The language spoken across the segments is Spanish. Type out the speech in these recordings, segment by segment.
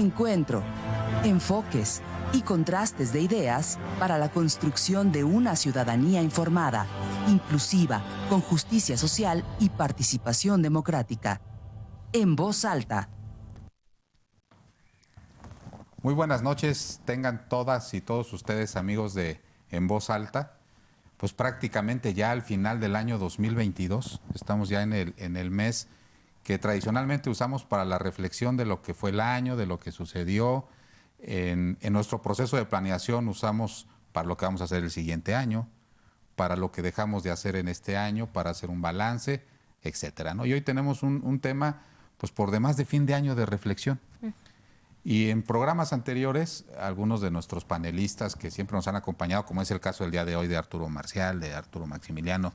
Encuentro, enfoques y contrastes de ideas para la construcción de una ciudadanía informada, inclusiva, con justicia social y participación democrática. En Voz Alta. Muy buenas noches, tengan todas y todos ustedes, amigos de En Voz Alta. Pues prácticamente ya al final del año 2022, estamos ya en el mes que tradicionalmente usamos para la reflexión de lo que fue el año, de lo que sucedió. En nuestro proceso de planeación usamos para lo que vamos a hacer el siguiente año, para lo que dejamos de hacer en este año, para hacer un balance, etcétera, ¿no? Y hoy tenemos un tema, pues por demás de fin de año de reflexión. Y en programas anteriores, algunos de nuestros panelistas que siempre nos han acompañado, como es el caso del día de hoy de Arturo Marcial, de Arturo Maximiliano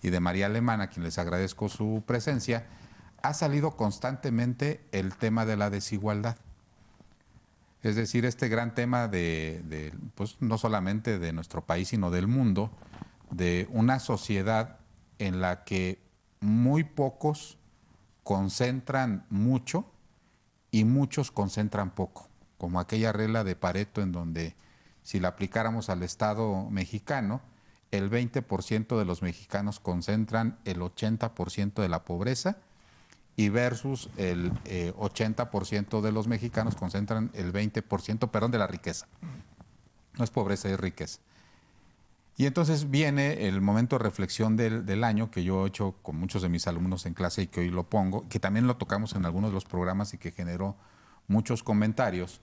y de María Alemán, a quien les agradezco su presencia, ha salido constantemente el tema de la desigualdad. Es decir, este gran tema pues no solamente de nuestro país, sino del mundo, de una sociedad en la que muy pocos concentran mucho y muchos concentran poco, como aquella regla de Pareto en donde si la aplicáramos al Estado mexicano, el 20% de los mexicanos concentran el 80% de la pobreza y versus el 80% de los mexicanos concentran el 20%, perdón, de la riqueza. No es pobreza, es riqueza. Y entonces viene el momento de reflexión del año que yo he hecho con muchos de mis alumnos en clase y que hoy lo pongo, que también lo tocamos en algunos de los programas y que generó muchos comentarios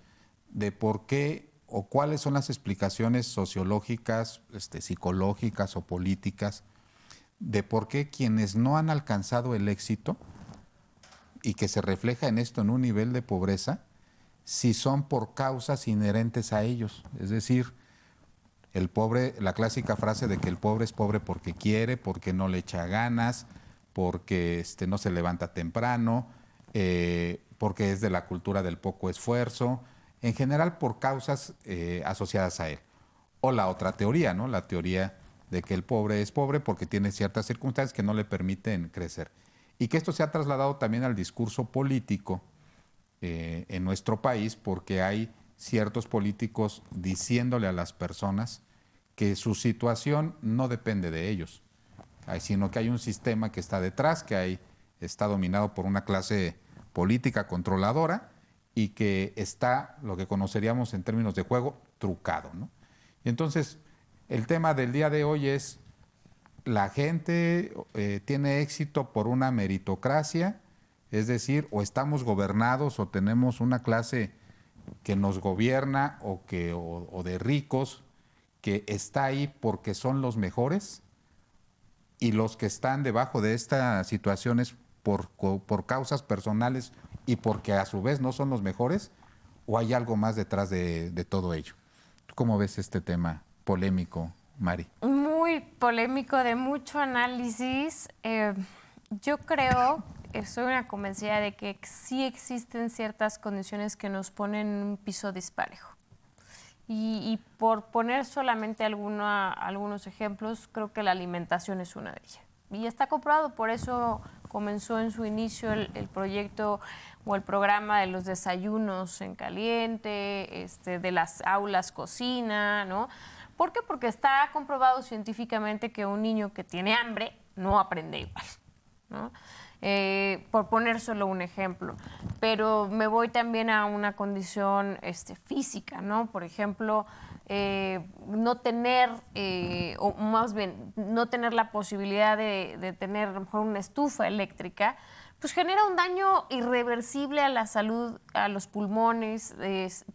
de por qué o cuáles son las explicaciones sociológicas, psicológicas o políticas de por qué quienes no han alcanzado el éxito y que se refleja en esto en un nivel de pobreza, si son por causas inherentes a ellos, es decir, el pobre, la clásica frase de que el pobre es pobre porque quiere, porque no le echa ganas, porque no se levanta temprano, porque es de la cultura del poco esfuerzo, en general por causas asociadas a él. O la otra teoría, ¿no? La teoría de que el pobre es pobre porque tiene ciertas circunstancias que no le permiten crecer. Y que esto se ha trasladado también al discurso político en nuestro país, porque hay ciertos políticos diciéndole a las personas que su situación no depende de ellos, sino que hay un sistema que está detrás, que está dominado por una clase política controladora y que está, lo que conoceríamos en términos de juego, trucado, ¿no? Y entonces, el tema del día de hoy es, la gente tiene éxito por una meritocracia, es decir, o estamos gobernados o tenemos una clase que nos gobierna o de ricos que está ahí porque son los mejores y los que están debajo de estas situaciones por causas personales y porque a su vez no son los mejores, o hay algo más detrás de todo ello. ¿Tú cómo ves este tema polémico, Mari? Muy polémico, de mucho análisis. Yo creo, soy una convencida de que sí existen ciertas condiciones que nos ponen en un piso disparejo. Y por poner solamente algunos ejemplos, creo que la alimentación es una de ellas. Y está comprobado, por eso comenzó en su inicio el proyecto o el programa de los desayunos en caliente, de las aulas cocina, ¿no? ¿Por qué? Porque está comprobado científicamente que un niño que tiene hambre no aprende igual, ¿no? Por poner solo un ejemplo, pero me voy también a una condición física, ¿no? Por ejemplo, no tener, o más bien, no tener la posibilidad de tener a lo mejor una estufa eléctrica, pues genera un daño irreversible a la salud, a los pulmones,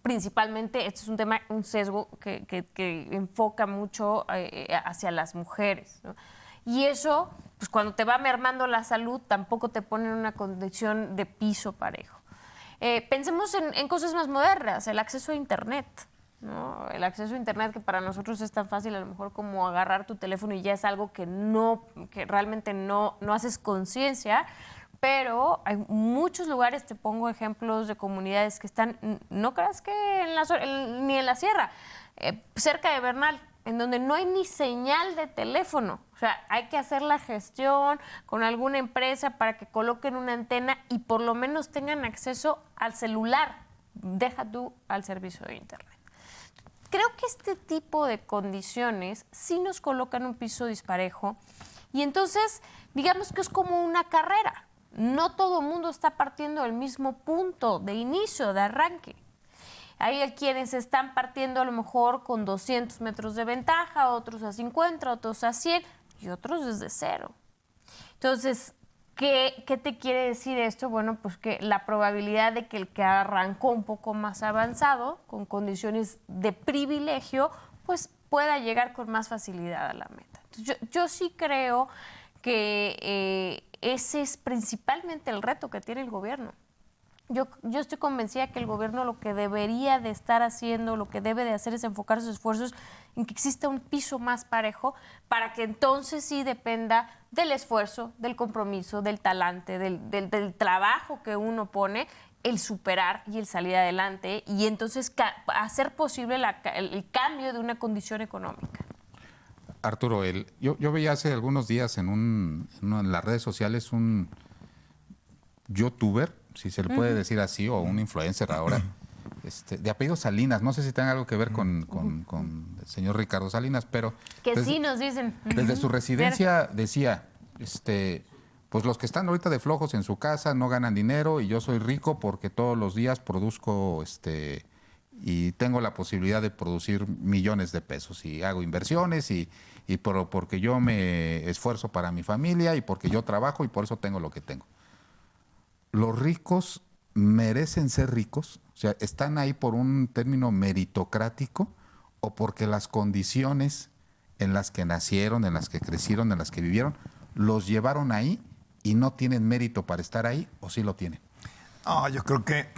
principalmente, esto es un tema, un sesgo que enfoca mucho hacia las mujeres, ¿no? Y eso, pues cuando te va mermando la salud, tampoco te pone en una condición de piso parejo. Pensemos en cosas más modernas, el acceso a Internet, ¿no? El acceso a Internet, que para nosotros es tan fácil a lo mejor como agarrar tu teléfono y ya es algo que realmente no haces conciencia, pero hay muchos lugares, te pongo ejemplos de comunidades que están, no creas que ni en la sierra, cerca de Bernal, en donde no hay ni señal de teléfono. O sea, hay que hacer la gestión con alguna empresa para que coloquen una antena y por lo menos tengan acceso al celular, deja tú al servicio de Internet. Creo que este tipo de condiciones sí nos colocan en un piso disparejo y entonces digamos que es como una carrera. No todo el mundo está partiendo del mismo punto de inicio, de arranque. Hay quienes están partiendo a lo mejor con 200 metros de ventaja, otros a 50, otros a 100 y otros desde cero. Entonces, ¿qué te quiere decir esto? Bueno, pues que la probabilidad de que el que arrancó un poco más avanzado, con condiciones de privilegio, pues pueda llegar con más facilidad a la meta. Entonces, yo sí creo que ese es principalmente el reto que tiene el gobierno. Yo estoy convencida que el gobierno lo que debería de estar haciendo, lo que debe de hacer es enfocar sus esfuerzos en que exista un piso más parejo para que entonces sí dependa del esfuerzo, del compromiso, del talante, del trabajo que uno pone, el superar y el salir adelante y entonces hacer posible el cambio de una condición económica. Arturo, yo veía hace algunos días en las redes sociales un youtuber, si se le puede decir así, o un influencer ahora, de apellido Salinas. No sé si tenga algo que ver con el señor Ricardo Salinas, pero... Que sí nos dicen. Desde su residencia decía, pues los que están ahorita de flojos en su casa no ganan dinero y yo soy rico porque todos los días produzco y tengo la posibilidad de producir millones de pesos y hago inversiones porque yo me esfuerzo para mi familia y porque yo trabajo y por eso tengo lo que tengo. Los ricos merecen ser ricos, o sea, están ahí por un término meritocrático o porque las condiciones en las que nacieron, en las que crecieron, en las que vivieron, los llevaron ahí y no tienen mérito para estar ahí, o sí lo tienen. No, yo creo que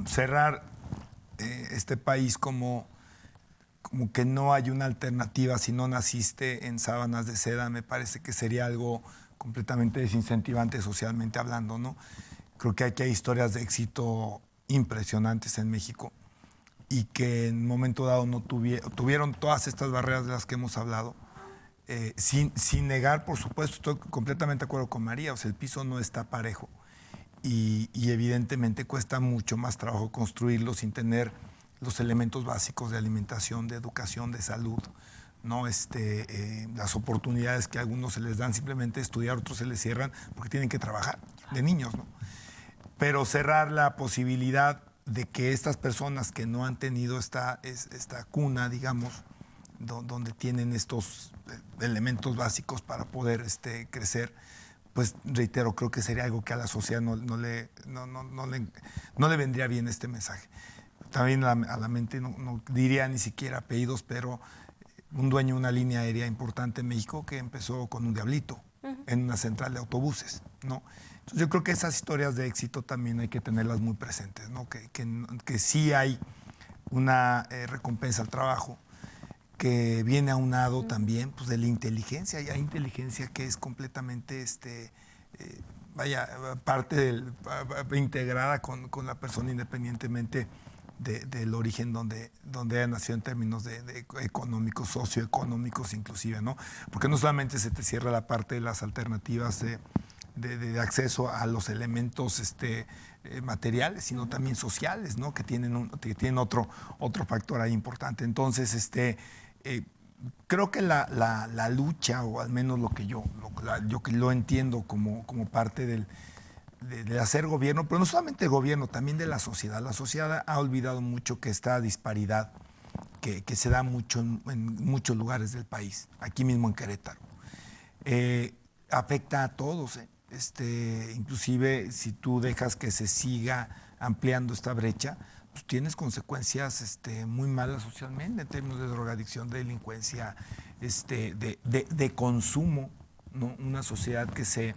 cerrar este país como que no hay una alternativa si no naciste en sábanas de seda, me parece que sería algo completamente desincentivante socialmente hablando, ¿no? Creo que aquí hay historias de éxito impresionantes en México y que en un momento dado no tuvieron todas estas barreras de las que hemos hablado. Sin negar, por supuesto, estoy completamente de acuerdo con María, o sea, el piso no está parejo y evidentemente cuesta mucho más trabajo construirlo sin tener los elementos básicos de alimentación, de educación, de salud, ¿no? Las oportunidades que a algunos se les dan simplemente estudiar, otros se les cierran porque tienen que trabajar, de niños, ¿no? Pero cerrar la posibilidad de que estas personas que no han tenido esta cuna, digamos, donde tienen estos elementos básicos para poder crecer, pues reitero, creo que sería algo que a la sociedad no le vendría bien este mensaje. También a la mente, no diría ni siquiera apellidos, pero un dueño de una línea aérea importante en México que empezó con un diablito en una central de autobuses, ¿no? Entonces yo creo que esas historias de éxito también hay que tenerlas muy presentes, ¿no? Que sí hay una recompensa al trabajo, que viene aunado también pues, de la inteligencia. Y hay inteligencia que es completamente parte integrada con la persona independientemente del origen donde haya nacido en términos de económicos, socioeconómicos inclusive, ¿no? Porque no solamente se te cierra la parte de las alternativas de acceso a los elementos materiales, sino también sociales, ¿no? Que tienen otro factor ahí importante. Entonces, creo que la lucha, o al menos lo que yo lo entiendo como parte de hacer gobierno, pero no solamente el gobierno, también de la sociedad. La sociedad ha olvidado mucho que esta disparidad que se da mucho en muchos lugares del país, aquí mismo en Querétaro, afecta a todos, inclusive si tú dejas que se siga ampliando esta brecha, pues tienes consecuencias muy malas socialmente en términos de drogadicción, de delincuencia, de consumo, ¿no? Una sociedad que se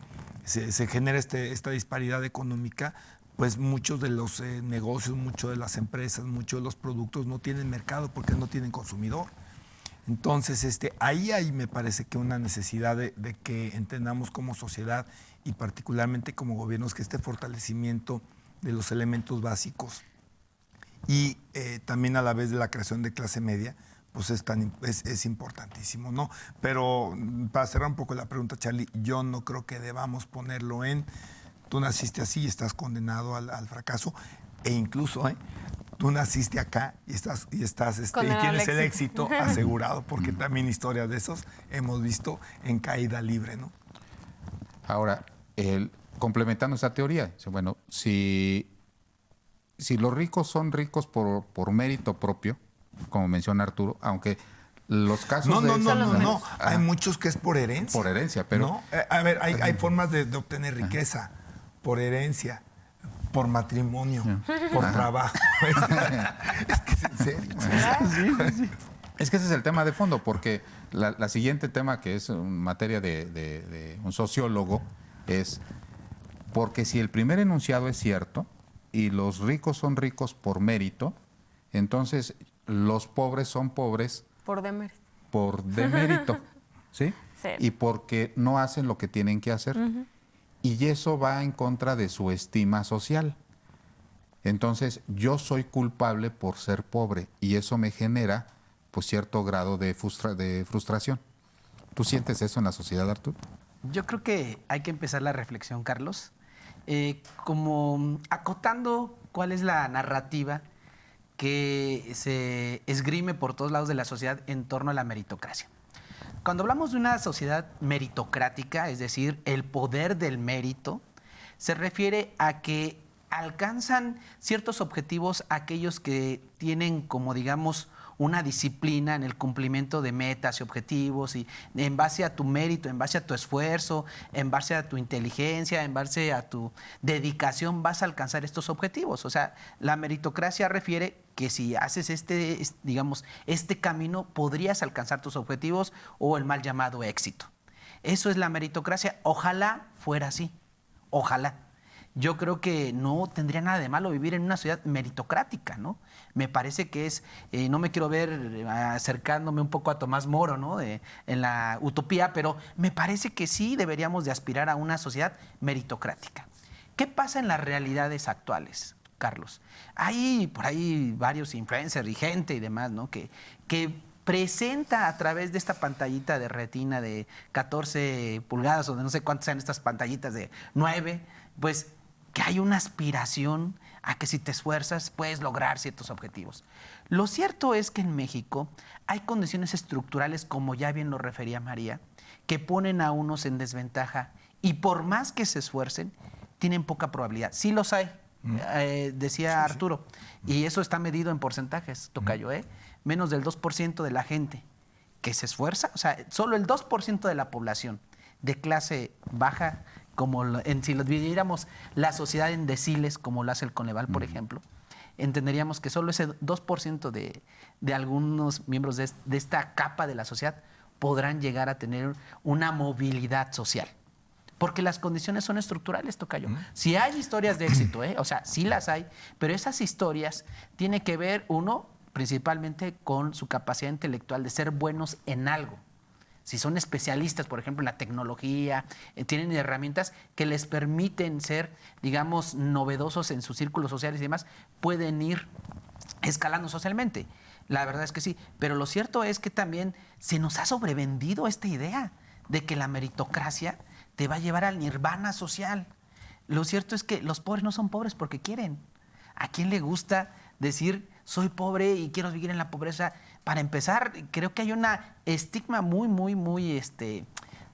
genera esta disparidad económica, pues muchos de los negocios, muchas de las empresas, muchos de los productos no tienen mercado porque no tienen consumidor. Entonces, ahí me parece que una necesidad de que entendamos como sociedad y particularmente como gobiernos que este fortalecimiento de los elementos básicos y también a la vez de la creación de clase media, pues es importantísimo, ¿no? Pero para cerrar un poco la pregunta, Charlie, yo no creo que debamos ponerlo tú naciste así y estás condenado al fracaso, e incluso tú naciste acá y tienes el éxito asegurado, porque también historias de esos hemos visto en caída libre, ¿no? Ahora, complementando esa teoría, bueno, si los ricos son ricos por mérito propio, como menciona Arturo, aunque los casos no. Hay muchos que es por herencia. Por herencia, pero... ¿no? A ver, hay formas de obtener riqueza. Por herencia, por matrimonio, por trabajo. Es que es en serio. Sí. Es que ese es el tema de fondo, porque la siguiente tema, que es materia de un sociólogo, es porque si el primer enunciado es cierto y los ricos son ricos por mérito, entonces los pobres son pobres por demérito. Por demérito, ¿sí? Sí. Y porque no hacen lo que tienen que hacer. Y eso va en contra de su estima social. Entonces, yo soy culpable por ser pobre y eso me genera pues cierto grado de frustración. ¿Tú sientes eso en la sociedad, Arturo? Yo creo que hay que empezar la reflexión, Carlos, como acotando cuál es la narrativa que se esgrime por todos lados de la sociedad en torno a la meritocracia. Cuando hablamos de una sociedad meritocrática, es decir, el poder del mérito, se refiere a que alcanzan ciertos objetivos aquellos que tienen como, digamos, una disciplina en el cumplimiento de metas y objetivos, y en base a tu mérito, en base a tu esfuerzo, en base a tu inteligencia, en base a tu dedicación vas a alcanzar estos objetivos. O sea, la meritocracia refiere que si haces este camino podrías alcanzar tus objetivos o el mal llamado éxito. Eso es la meritocracia. Ojalá fuera así. Ojalá. Yo creo que no tendría nada de malo vivir en una sociedad meritocrática, ¿no? Me parece que es, no me quiero ver acercándome un poco a Tomás Moro, ¿no? En la utopía, pero me parece que sí deberíamos de aspirar a una sociedad meritocrática. ¿Qué pasa en las realidades actuales, Carlos? Hay por ahí varios influencers y gente y demás, ¿no? Que presenta a través de esta pantallita de retina de 14 pulgadas o de no sé cuántas sean estas pantallitas de 9, pues que hay una aspiración a que si te esfuerzas puedes lograr ciertos objetivos. Lo cierto es que en México hay condiciones estructurales, como ya bien lo refería María, que ponen a unos en desventaja y por más que se esfuercen, tienen poca probabilidad. Sí los hay, decía Arturo, y eso está medido en porcentajes, tocayo, menos del 2% de la gente que se esfuerza, o sea, solo el 2% de la población de clase baja, como si lo dividiéramos la sociedad en deciles, como lo hace el Coneval, por ejemplo, entenderíamos que solo ese 2% de algunos miembros de esta capa de la sociedad podrán llegar a tener una movilidad social. Porque las condiciones son estructurales, tocayo. Si hay historias de éxito, o sea, sí las hay, pero esas historias tienen que ver, uno, principalmente con su capacidad intelectual de ser buenos en algo. Si son especialistas, por ejemplo, en la tecnología, tienen herramientas que les permiten ser, digamos, novedosos en sus círculos sociales y demás, pueden ir escalando socialmente. La verdad es que sí. Pero lo cierto es que también se nos ha sobrevendido esta idea de que la meritocracia te va a llevar al nirvana social. Lo cierto es que los pobres no son pobres porque quieren. ¿A quién le gusta decir soy pobre y quiero vivir en la pobreza? Para empezar, creo que hay una estigma muy,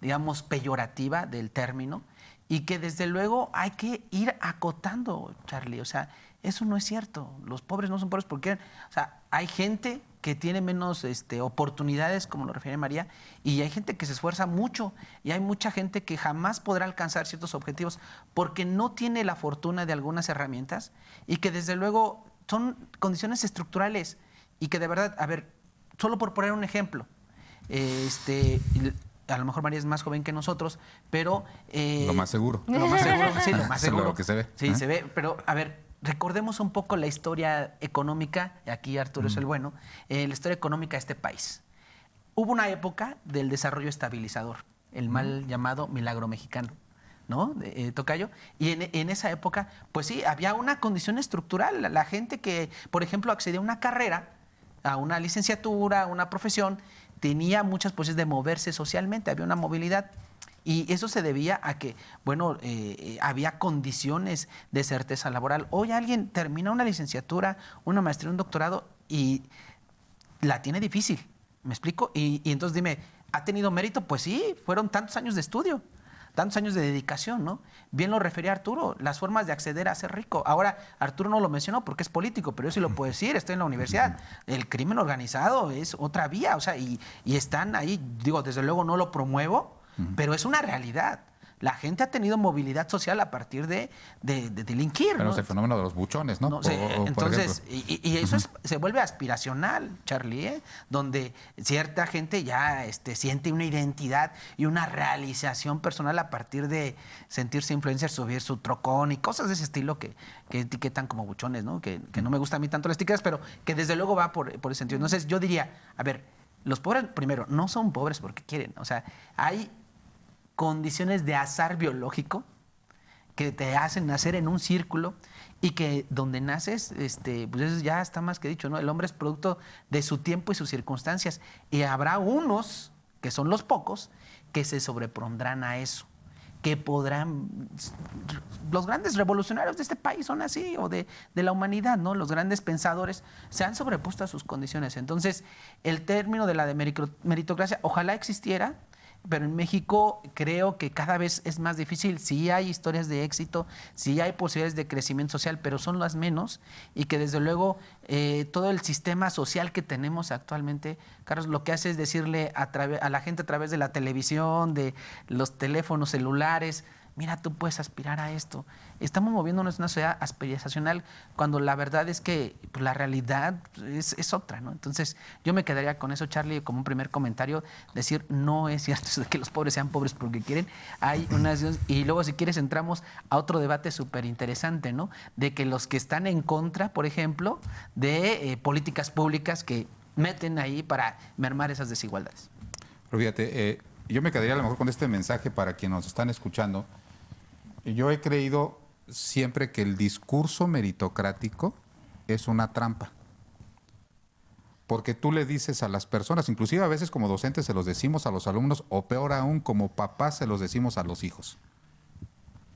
digamos, peyorativa del término y que desde luego hay que ir acotando, Charlie. O sea, eso no es cierto. Los pobres no son pobres porque, o sea, hay gente que tiene menos oportunidades, como lo refiere María, y hay gente que se esfuerza mucho y hay mucha gente que jamás podrá alcanzar ciertos objetivos porque no tiene la fortuna de algunas herramientas y que desde luego son condiciones estructurales y que de verdad, a ver, solo por poner un ejemplo, a lo mejor María es más joven que nosotros, pero... lo más seguro. Lo más seguro, sí, lo más seguro. Lo que se ve. Sí, se ve, pero a ver, recordemos un poco la historia económica, y aquí Arturo es el bueno, la historia económica de este país. Hubo una época del desarrollo estabilizador, el mal llamado milagro mexicano, ¿no? Tocayo. Y en esa época, pues sí, había una condición estructural. La gente que, por ejemplo, accedía a una carrera, a una licenciatura, a una profesión, tenía muchas posibilidades de moverse socialmente, había una movilidad. Y eso se debía a que, bueno, había condiciones de certeza laboral. Hoy alguien termina una licenciatura, una maestría, un doctorado y la tiene difícil, ¿me explico? Y entonces dime, ¿ha tenido mérito? Pues sí, fueron tantos años de estudio, tantos años de dedicación, ¿no? Bien lo refería Arturo, las formas de acceder a ser rico. Ahora, Arturo no lo mencionó porque es político, pero yo sí lo puedo decir, estoy en la universidad. El crimen organizado es otra vía, o sea, y están ahí, digo, desde luego no lo promuevo, pero es una realidad. La gente ha tenido movilidad social a partir de delinquir. Pero ¿no? es el fenómeno de los buchones, ¿no? No, sí, entonces, por y eso se vuelve aspiracional, Charlie, ¿eh? Donde cierta gente ya siente una identidad y una realización personal a partir de sentirse influencer, subir su trocón y cosas de ese estilo que etiquetan como buchones, ¿no? Que no me gusta a mí tanto las etiquetas, pero que desde luego va por ese sentido. Entonces yo diría, a ver, los pobres, primero, no son pobres porque quieren, o sea, hay condiciones de azar biológico que te hacen nacer en un círculo y que donde naces, pues eso ya está más que dicho, ¿no? El hombre es producto de su tiempo y sus circunstancias. Y habrá unos, que son los pocos, que se sobrepondrán a eso, que podrán... Los grandes revolucionarios de este país son así, o de la humanidad, ¿no? Los grandes pensadores se han sobrepuesto a sus condiciones. Entonces, el término de la meritocracia, ojalá existiera, pero en México creo que cada vez es más difícil. Sí hay historias de éxito, sí hay posibilidades de crecimiento social, pero son las menos y que desde luego todo el sistema social que tenemos actualmente, Carlos, lo que hace es decirle a la gente a través de la televisión, de los teléfonos celulares, mira, tú puedes aspirar a esto. Estamos moviéndonos en una sociedad aspiracional cuando la verdad es que pues, la realidad es otra, ¿no? Entonces, yo me quedaría con eso, Charlie, como un primer comentario, decir, no es cierto eso de que los pobres sean pobres porque quieren. Hay unas... Y luego, si quieres, entramos a otro debate súper interesante, ¿no? De que los que están en contra, por ejemplo, de políticas públicas que meten ahí para mermar esas desigualdades. Pero fíjate, yo me quedaría a lo mejor con este mensaje para quienes nos están escuchando. Yo he creído siempre que el discurso meritocrático es una trampa. Porque tú le dices a las personas, inclusive a veces como docentes se los decimos a los alumnos, o peor aún, como papás se los decimos a los hijos.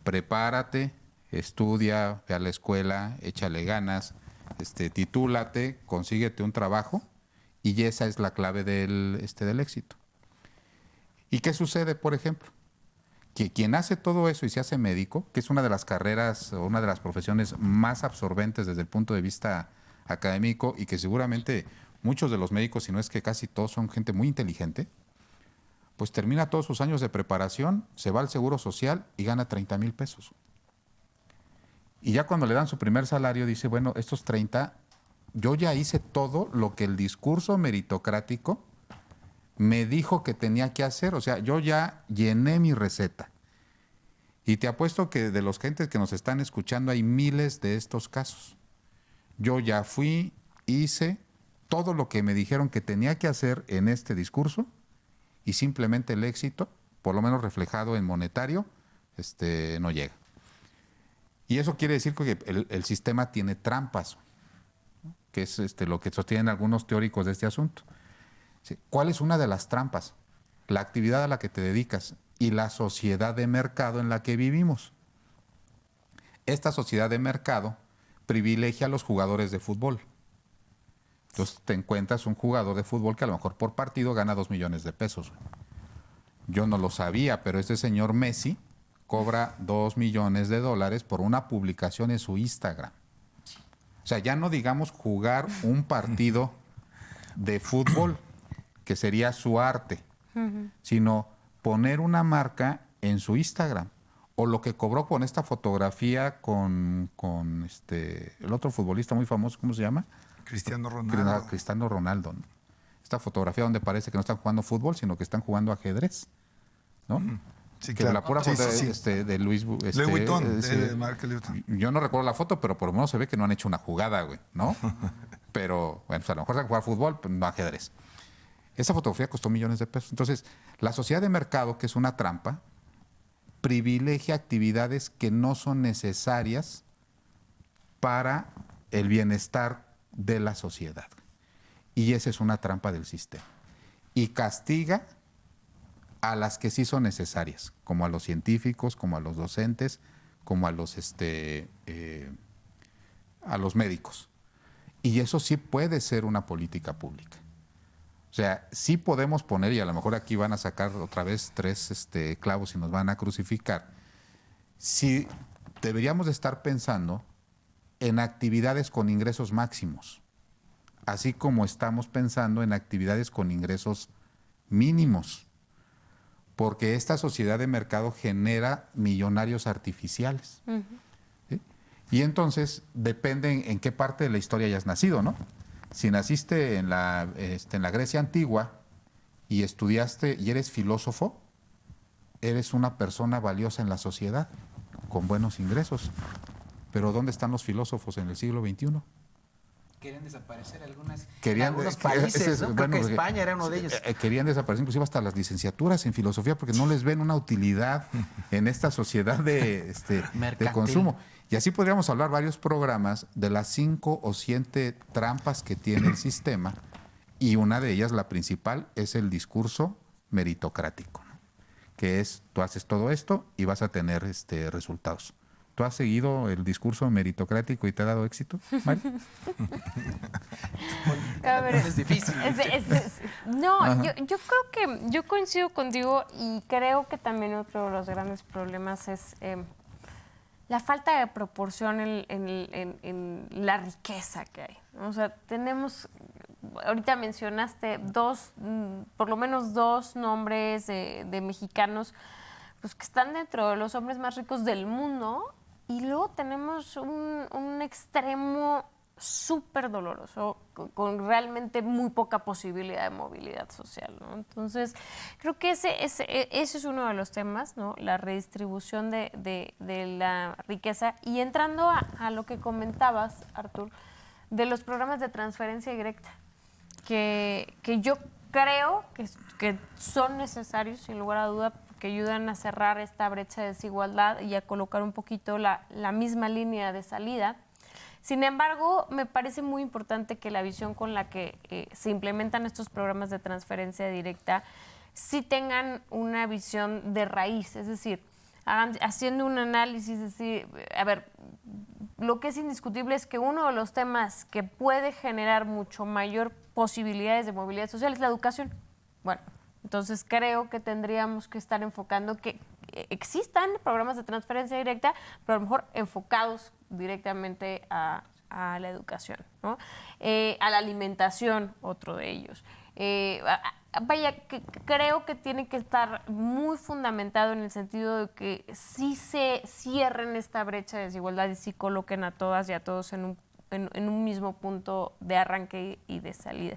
Prepárate, estudia, ve a la escuela, échale ganas, titúlate, consíguete un trabajo, y esa es la clave del éxito. ¿Y qué sucede, por ejemplo? Que quien hace todo eso y se hace médico, que es una de las carreras o una de las profesiones más absorbentes desde el punto de vista académico y que seguramente muchos de los médicos, si no es que casi todos, son gente muy inteligente, pues termina todos sus años de preparación, se va al Seguro Social y gana 30,000 pesos. Y ya cuando le dan su primer salario dice, bueno, estos 30, yo ya hice todo lo que el discurso meritocrático me dijo que tenía que hacer, o sea, yo ya llené mi receta. Y te apuesto que de los gentes que nos están escuchando hay miles de estos casos. Yo ya fui, hice todo lo que me dijeron que tenía que hacer en este discurso y simplemente el éxito, por lo menos reflejado en monetario, no llega. Y eso quiere decir que el sistema tiene trampas, ¿no? Que es lo que sostienen algunos teóricos de este asunto. ¿Cuál es una de las trampas? La actividad a la que te dedicas y la sociedad de mercado en la que vivimos. Esta sociedad de mercado privilegia a los jugadores de fútbol. Entonces te encuentras un jugador de fútbol que a lo mejor por partido gana 2 millones de pesos. Yo no lo sabía, pero este señor Messi cobra $2 millones por una publicación en su Instagram. O sea, ya no digamos jugar un partido de fútbol, que sería su arte, sino poner una marca en su Instagram. O lo que cobró con esta fotografía con el otro futbolista muy famoso, ¿cómo se llama? Cristiano Ronaldo. Cristiano Ronaldo, ¿no? Esta fotografía donde parece que no están jugando fútbol, sino que están jugando ajedrez, ¿no? Sí, que claro. la pura foto de Louis Vuitton, de marca Louis Vuitton. Yo no recuerdo la foto, pero por lo menos se ve que no han hecho una jugada, güey, ¿no? Pero, bueno, pues a lo mejor saben jugar fútbol, pero no ajedrez. Esa fotografía costó millones de pesos. Entonces, la sociedad de mercado, que es una trampa, privilegia actividades que no son necesarias para el bienestar de la sociedad. Y esa es una trampa del sistema. Y castiga a las que sí son necesarias, como a los científicos, como a los docentes, como a los médicos. Y eso sí puede ser una política pública. O sea, sí podemos poner, y a lo mejor aquí van a sacar otra vez 3 clavos y nos van a crucificar, sí deberíamos de estar pensando en actividades con ingresos máximos, así como estamos pensando en actividades con ingresos mínimos, porque esta sociedad de mercado genera millonarios artificiales. ¿Sí? Y entonces depende en qué parte de la historia hayas nacido, ¿no? Si naciste en la Grecia antigua y estudiaste y eres filósofo, eres una persona valiosa en la sociedad, con buenos ingresos. Pero ¿dónde están los filósofos en el siglo XXI? Querían desaparecer algunos países, ¿no? Creo que España era uno de ellos. Querían desaparecer inclusive hasta las licenciaturas en filosofía porque no les ven una utilidad en esta sociedad de consumo. Y así podríamos hablar varios programas de las 5 o 7 trampas que tiene el sistema, y una de ellas, la principal, es el discurso meritocrático, ¿no? Que es, tú haces todo esto y vas a tener resultados. ¿Tú has seguido el discurso meritocrático y te ha dado éxito, Mari? A ver, es difícil. No, yo creo que yo coincido contigo, y creo que también otro de los grandes problemas es la falta de proporción en la riqueza que hay, ¿no? O sea, tenemos, ahorita mencionaste por lo menos dos nombres de mexicanos, pues, que están dentro de los hombres más ricos del mundo, y luego tenemos un extremo súper doloroso, con realmente muy poca posibilidad de movilidad social, ¿no? Entonces, creo que ese es uno de los temas, ¿no? La redistribución de la riqueza. Y entrando a lo que comentabas, Artur, de los programas de transferencia directa, que yo creo que son necesarios, sin lugar a duda, que ayudan a cerrar esta brecha de desigualdad y a colocar un poquito la misma línea de salida. Sin embargo, me parece muy importante que la visión con la que se implementan estos programas de transferencia directa sí tengan una visión de raíz, es decir, haciendo un análisis, es decir, a ver, lo que es indiscutible es que uno de los temas que puede generar mucho mayor posibilidades de movilidad social es la educación. Bueno, entonces creo que tendríamos que estar enfocando que existan programas de transferencia directa, pero a lo mejor enfocados directamente a la educación, ¿no? A la alimentación, otro de ellos. Creo que tiene que estar muy fundamentado en el sentido de que sí se cierren esta brecha de desigualdad y sí coloquen a todas y a todos en un mismo punto de arranque y de salida.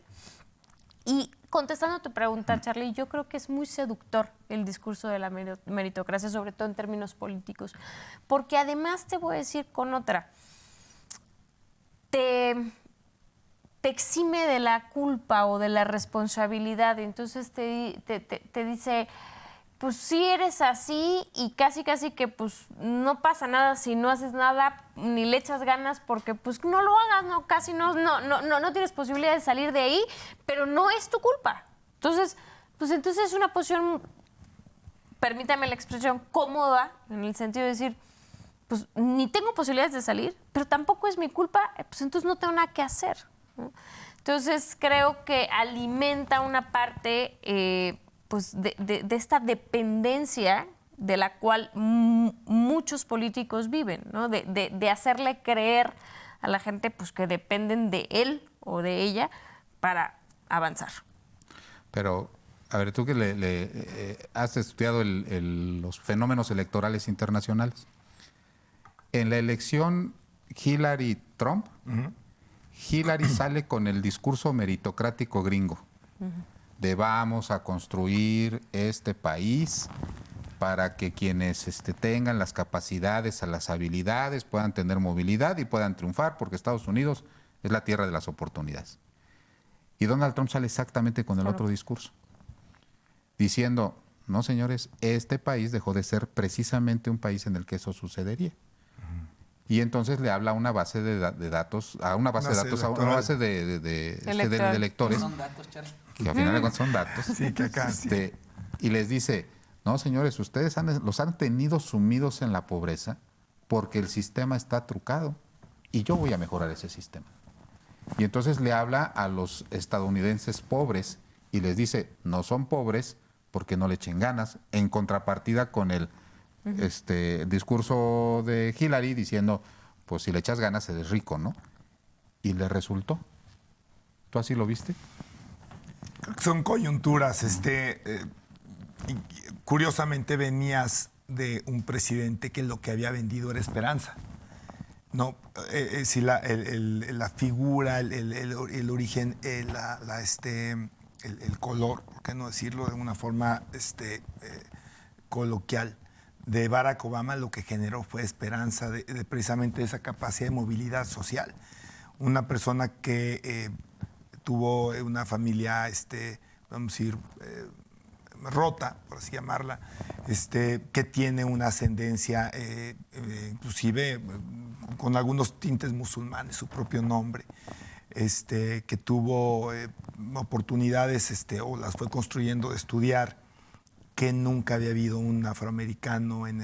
Y contestando a tu pregunta, Charlie, yo creo que es muy seductor el discurso de la meritocracia, sobre todo en términos políticos, porque además te voy a decir con otra, te exime de la culpa o de la responsabilidad, entonces te dice, pues sí eres así, y casi que pues no pasa nada si no haces nada ni le echas ganas, porque pues no lo hagas, no, casi no tienes posibilidad de salir de ahí, pero no es tu culpa. Entonces es una posición, permítame la expresión, cómoda, en el sentido de decir, pues ni tengo posibilidades de salir, pero tampoco es mi culpa, pues entonces no tengo nada que hacer, ¿no? Entonces creo que alimenta una parte pues de esta dependencia de la cual muchos políticos viven, ¿no? De hacerle creer a la gente pues que dependen de él o de ella para avanzar. Pero, a ver, tú que has estudiado los fenómenos electorales internacionales. En la elección Hillary-Trump, Hillary sale con el discurso meritocrático gringo, de vamos a construir este país para que quienes tengan las capacidades, las habilidades, puedan tener movilidad y puedan triunfar, porque Estados Unidos es la tierra de las oportunidades. Y Donald Trump sale exactamente con el otro discurso, diciendo, no señores, este país dejó de ser precisamente un país en el que eso sucedería. Y entonces le habla a una base de datos, a una base de electores, Son datos, Charlie. que al final de cuentas son datos. Sí, que acá sí. y les dice, no, señores, ustedes los han tenido sumidos en la pobreza porque el sistema está trucado y yo voy a mejorar ese sistema. Y entonces le habla a los estadounidenses pobres y les dice, no son pobres porque no le echen ganas, en contrapartida con el discurso de Hillary diciendo, pues si le echas ganas eres rico, ¿no? Y le resultó. ¿Tú así lo viste? Son coyunturas. Y curiosamente venías de un presidente que lo que había vendido era esperanza. No, si la figura, el origen, el color, ¿por qué no decirlo de una forma coloquial, de Barack Obama, lo que generó fue esperanza de precisamente esa capacidad de movilidad social. Una persona que tuvo una familia, vamos a decir, rota, por así llamarla, que tiene una ascendencia, inclusive con algunos tintes musulmanes, su propio nombre, que tuvo oportunidades, o las fue construyendo de estudiar, que nunca había habido un afroamericano en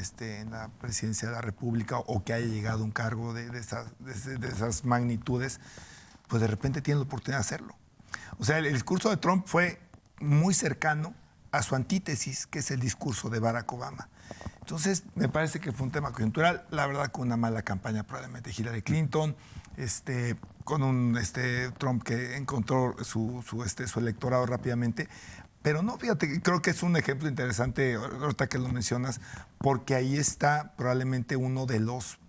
la presidencia de la República o que haya llegado a un cargo de esas magnitudes, pues de repente tiene la oportunidad de hacerlo. O sea, el discurso de Trump fue muy cercano a su antítesis, que es el discurso de Barack Obama. Entonces, me parece que fue un tema coyuntural, la verdad, con una mala campaña probablemente Hillary Clinton, con un Trump que encontró su electorado rápidamente. Pero no, fíjate, creo que es un ejemplo interesante, ahorita que lo mencionas, porque ahí está probablemente uno de los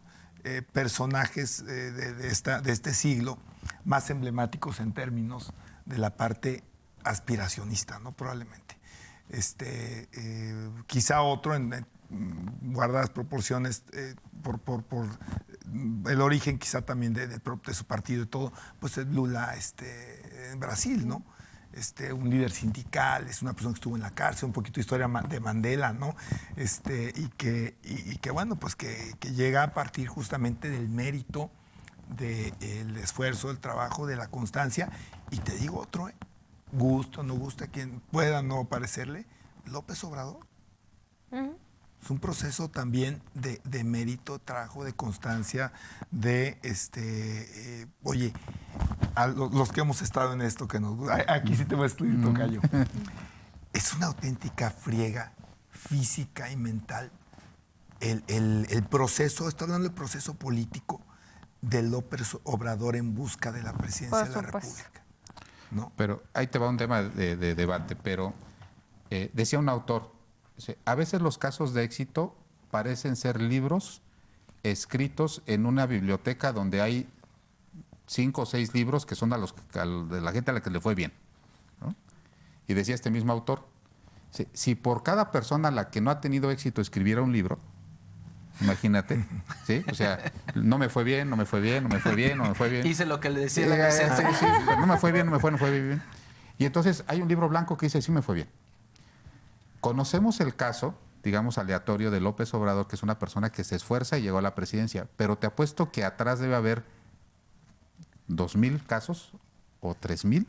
personajes de este siglo más emblemáticos en términos de la parte aspiracionista, ¿no? Probablemente. Quizá otro, en guardadas proporciones, por el origen quizá también de su partido y todo, pues es Lula en Brasil, ¿no? Un líder sindical, es una persona que estuvo en la cárcel, un poquito de historia de Mandela, ¿no? Y que bueno, pues que llega a partir justamente del mérito, del esfuerzo, del trabajo, de la constancia. Y te digo otro, gusta o no gusta, quien pueda no parecerle, López Obrador. Es un proceso también de mérito, trabajo, de constancia, oye, a los que hemos estado en esto, que nos aquí sí te voy a excluir, tocayo. Es una auténtica friega física y mental. El proceso, estoy hablando del proceso político de López Obrador en busca de la presidencia de la República. ¿No? Pero ahí te va un tema de debate, pero decía un autor, a veces los casos de éxito parecen ser libros escritos en una biblioteca donde hay 5 o 6 libros que son de la gente a la que le fue bien, ¿no? Y decía este mismo autor, si por cada persona a la que no ha tenido éxito escribiera un libro, imagínate, ¿sí? O sea, no me fue bien, no me fue bien, no me fue bien, no me fue bien. Hice lo que le decía la Mercedes. Sí, pero no me fue bien, no me fue bien. Y entonces hay un libro blanco que dice, sí me fue bien. Conocemos el caso, digamos, aleatorio de López Obrador, que es una persona que se esfuerza y llegó a la presidencia, pero te apuesto que atrás debe haber 2,000 casos o 3,000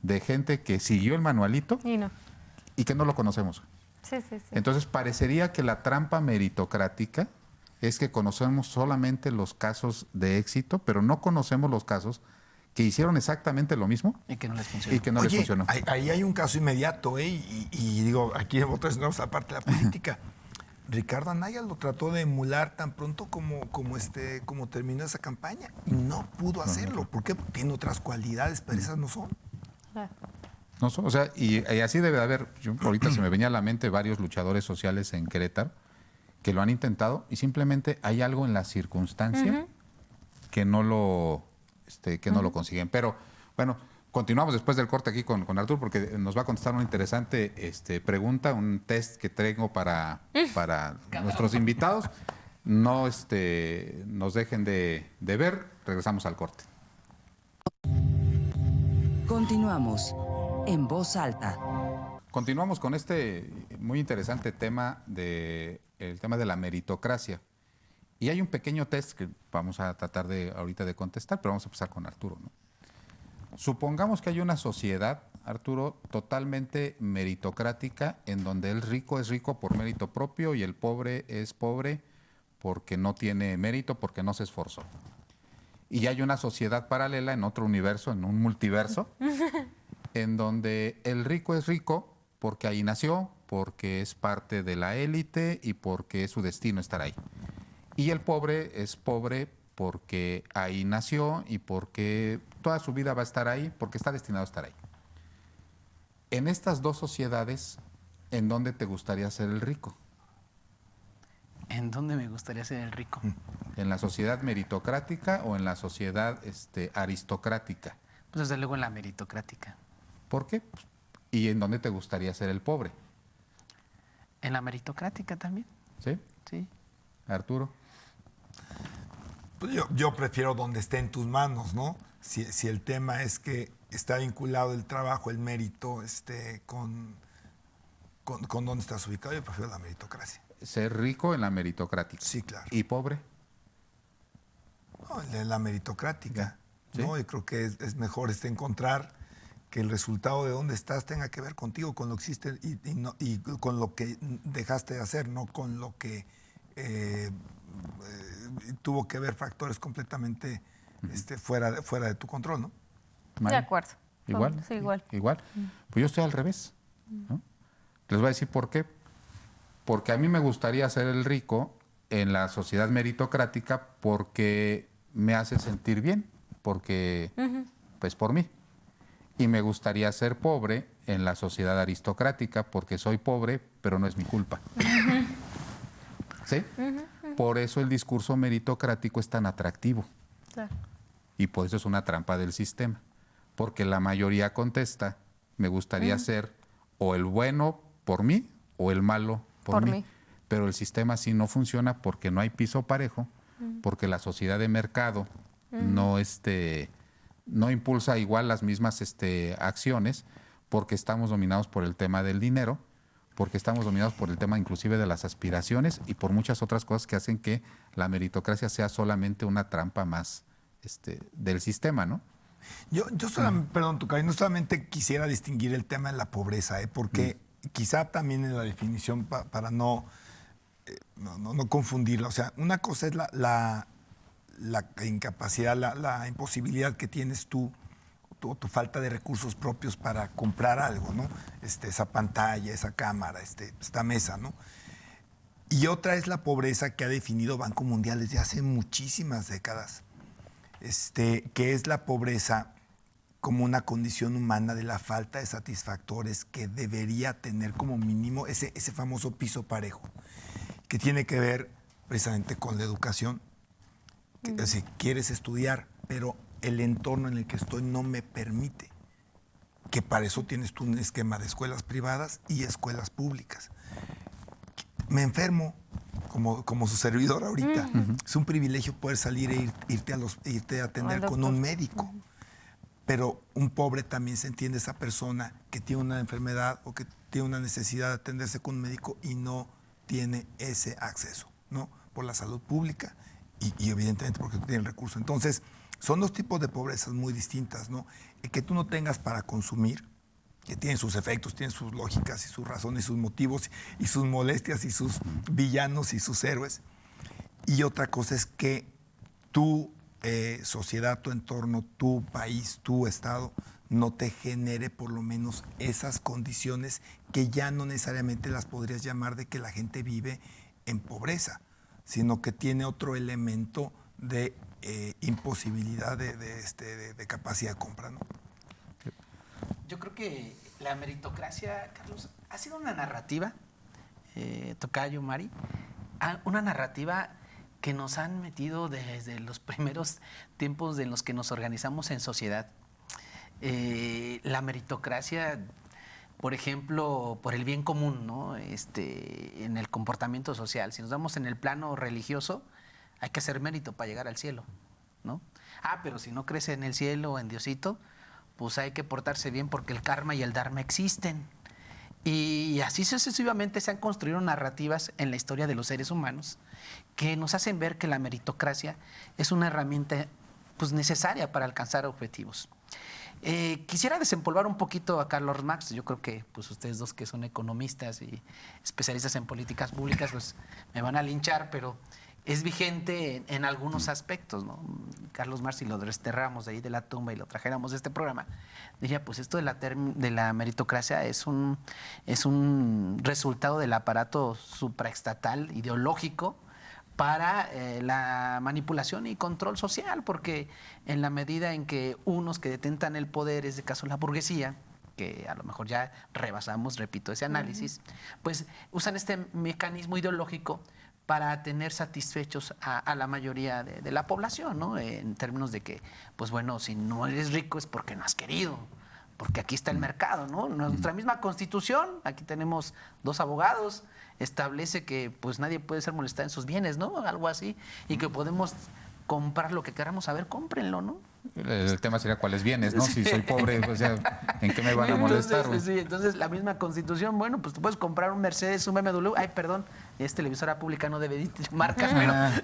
de gente que siguió el manualito y que no lo conocemos. Sí. Entonces parecería que la trampa meritocrática es que conocemos solamente los casos de éxito, pero no conocemos los casos que hicieron exactamente lo mismo y que no les funcionó. Oye, les funcionó. Ahí hay un caso inmediato, y digo, aquí otra vez nos aparte de la política. Ricardo Anaya lo trató de emular tan pronto como terminó esa campaña y no pudo hacerlo. ¿Por qué? Porque tiene otras cualidades, pero esas no son. No, o sea, y así debe de haber, ahorita se me venía a la mente varios luchadores sociales en Querétaro que lo han intentado y simplemente hay algo en la circunstancia que no lo consiguen. Pero bueno, continuamos después del corte aquí con Arturo porque nos va a contestar una interesante pregunta, un test que traigo para nuestros invitados. No nos dejen de ver, regresamos al corte. Continuamos en Voz Alta. Continuamos con este muy interesante tema el tema de la meritocracia. Y hay un pequeño test que vamos a tratar ahorita de contestar, pero vamos a empezar con Arturo, ¿no? Supongamos que hay una sociedad Arturo, totalmente meritocrática, en donde el rico es rico por mérito propio y el pobre es pobre porque no tiene mérito, porque no se esforzó. Y hay una sociedad paralela en otro universo, en un multiverso, en donde el rico es rico porque ahí nació, porque es parte de la élite y porque es su destino estar ahí. Y el pobre es pobre porque ahí nació y porque toda su vida va a estar ahí, porque está destinado a estar ahí. En estas dos sociedades, ¿en dónde te gustaría ser el rico? ¿En dónde me gustaría ser el rico? ¿En la sociedad meritocrática o en la sociedad aristocrática? Pues desde luego en la meritocrática. ¿Por qué? ¿Y en dónde te gustaría ser el pobre? En la meritocrática también, ¿Sí? sí. Arturo. Pues yo prefiero donde esté en tus manos, ¿no? Si el tema es que está vinculado el trabajo, el mérito, con dónde estás ubicado, yo prefiero la meritocracia. Ser rico en la meritocrática. Sí, claro. ¿Y pobre? No, en la meritocrática, ¿Sí? ¿no? Yo creo que es mejor encontrar que el resultado de dónde estás tenga que ver contigo, con lo que hiciste y con lo que dejaste de hacer, no con lo que tuvo que ver factores completamente fuera de tu control, ¿no? De Mari. acuerdo. Igual. Sí, igual. Igual. Pues yo estoy al revés, ¿no? Les voy a decir por qué. Porque a mí me gustaría ser el rico en la sociedad meritocrática porque me hace sentir bien, porque, pues por mí. Y me gustaría ser pobre en la sociedad aristocrática porque soy pobre, pero no es mi culpa. ¿Sí? Por eso el discurso meritocrático es tan atractivo. Claro. Y por eso es una trampa del sistema. Porque la mayoría contesta, me gustaría ser o el bueno por mí o el malo por mí. Pero el sistema así no funciona porque no hay piso parejo, porque la sociedad de mercado no impulsa igual las mismas acciones, porque estamos dominados por el tema del dinero, porque estamos dominados por el tema inclusive de las aspiraciones y por muchas otras cosas que hacen que la meritocracia sea solamente una trampa más del sistema, ¿no? Yo solamente, perdón, Tocayo, no solamente quisiera distinguir el tema de la pobreza, porque quizá también en la definición, para no confundirla, o sea, una cosa es la incapacidad, la imposibilidad que tienes tú, tu falta de recursos propios para comprar algo, ¿no? Esa pantalla, esa cámara, esta mesa, ¿no? Y otra es la pobreza que ha definido Banco Mundial desde hace muchísimas décadas, que es la pobreza como una condición humana de la falta de satisfactores que debería tener como mínimo ese famoso piso parejo, que tiene que ver precisamente con la educación. Es decir, quieres estudiar, pero el entorno en el que estoy no me permite, que para eso tienes tú un esquema de escuelas privadas y escuelas públicas. Me enfermo, como su servidor ahorita. Es un privilegio poder salir e irte a atender con un médico. Pero un pobre también se entiende esa persona que tiene una enfermedad o que tiene una necesidad de atenderse con un médico y no tiene ese acceso, ¿no? Por la salud pública y evidentemente porque no tiene el recurso. Entonces, son dos tipos de pobrezas muy distintas, ¿no? El que tú no tengas para consumir, que tienen sus efectos, tienen sus lógicas y sus razones, sus motivos y sus molestias y sus villanos y sus héroes. Y otra cosa es que tu sociedad, tu entorno, tu país, tu estado, no te genere por lo menos esas condiciones que ya no necesariamente las podrías llamar de que la gente vive en pobreza, sino que tiene otro elemento de imposibilidad de capacidad de compra, ¿no? Yo creo que la meritocracia, Carlos, ha sido una narrativa, Tocayo, Mari, una narrativa que nos han metido desde los primeros tiempos en los que nos organizamos en sociedad. La meritocracia, por ejemplo, por el bien común, ¿no? En el comportamiento social. Si nos damos en el plano religioso, hay que hacer mérito para llegar al cielo, ¿no? Pero si no crece en el cielo o en Diosito, pues hay que portarse bien porque el karma y el dharma existen. Y así sucesivamente se han construido narrativas en la historia de los seres humanos que nos hacen ver que la meritocracia es una herramienta pues, necesaria para alcanzar objetivos. Quisiera desempolvar un poquito a Carlos Marx. Yo creo que pues ustedes dos que son economistas y especialistas en políticas públicas pues me van a linchar, pero es vigente en algunos aspectos, ¿no? Carlos Marx, si lo desterramos de ahí de la tumba y lo trajéramos de este programa, diría, pues esto de la meritocracia es un resultado del aparato supraestatal ideológico para la manipulación y control social, porque en la medida en que unos que detentan el poder, es de caso la burguesía, que a lo mejor ya rebasamos, repito, ese análisis, pues usan este mecanismo ideológico para tener satisfechos a la mayoría de la población, ¿no? En términos de que, pues bueno, si no eres rico es porque no has querido, porque aquí está el mercado, ¿no? Nuestra misma Constitución, aquí tenemos 2 abogados, establece que pues nadie puede ser molestado en sus bienes, ¿no? Algo así, y que podemos comprar lo que queramos, a ver, cómprenlo, ¿no? El tema sería cuáles bienes, ¿no? Si soy pobre, o sea, ¿en qué me van a molestar? Entonces la misma Constitución, bueno, pues tú puedes comprar un Mercedes, un BMW, ay, perdón, es televisora pública, no debe decir marcas,